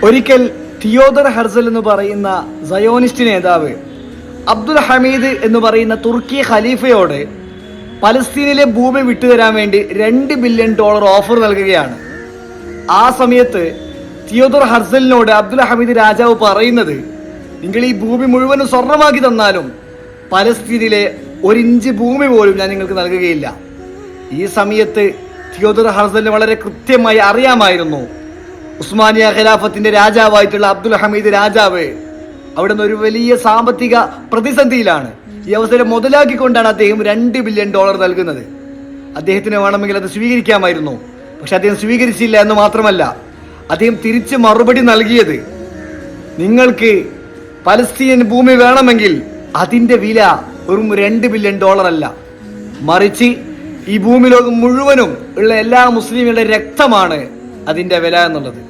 ഒരിക്കൽ തിയോദർ ഹെർസൽ എന്ന് പറയുന്ന സയോണിസ്റ്റ് നേതാവ് അബ്ദുൽ ഹമീദ് എന്ന് പറയുന്ന തുർക്കി ഖലീഫയോട് പലസ്തീനിലെ ഭൂമി വിട്ടുതരാൻ വേണ്ടി $2 ബില്യൺ ഓഫർ നൽകുകയാണ്. ആ സമയത്ത് തിയോദർ ഹെർസലിനോട് അബ്ദുൽ ഹമീദ് രാജാവ് പറയുന്നത്, നിങ്ങൾ ഈ ഭൂമി മുഴുവനും സ്വർണമാക്കി തന്നാലും പലസ്തീനിലെ 1 ഇഞ്ച് ഭൂമി പോലും ഞാൻ നിങ്ങൾക്ക് നൽകുകയില്ല. ഈ സമയത്ത് തിയോദർ ഹെർസലിന് വളരെ കൃത്യമായി അറിയാമായിരുന്നു ഉസ്മാനിയ ഖിലാഫത്തിന്റെ രാജാവായിട്ടുള്ള അബ്ദുൽ ഹമീദ് രാജാവ് അവിടുന്ന് ഒരു വലിയ സാമ്പത്തിക പ്രതിസന്ധിയിലാണ്. ഈ അവസരം മുതലാക്കിക്കൊണ്ടാണ് അദ്ദേഹം $2 ബില്യൺ നൽകുന്നത്. അദ്ദേഹത്തിന് വേണമെങ്കിൽ അത് സ്വീകരിക്കാമായിരുന്നു. പക്ഷെ അദ്ദേഹം സ്വീകരിച്ചില്ല എന്ന് മാത്രമല്ല, അദ്ദേഹം തിരിച്ച് മറുപടി നൽകിയത്, നിങ്ങൾക്ക് പലസ്തീൻ ഭൂമി വേണമെങ്കിൽ അതിന്റെ വില വെറും $2 ബില്യൺ അല്ല, മറിച്ച് ഈ ഭൂമി ലോകം മുഴുവനും ഉള്ള എല്ലാ മുസ്ലിങ്ങളുടെ രക്തമാണ് അതിന്റെ വില എന്നുള്ളത്.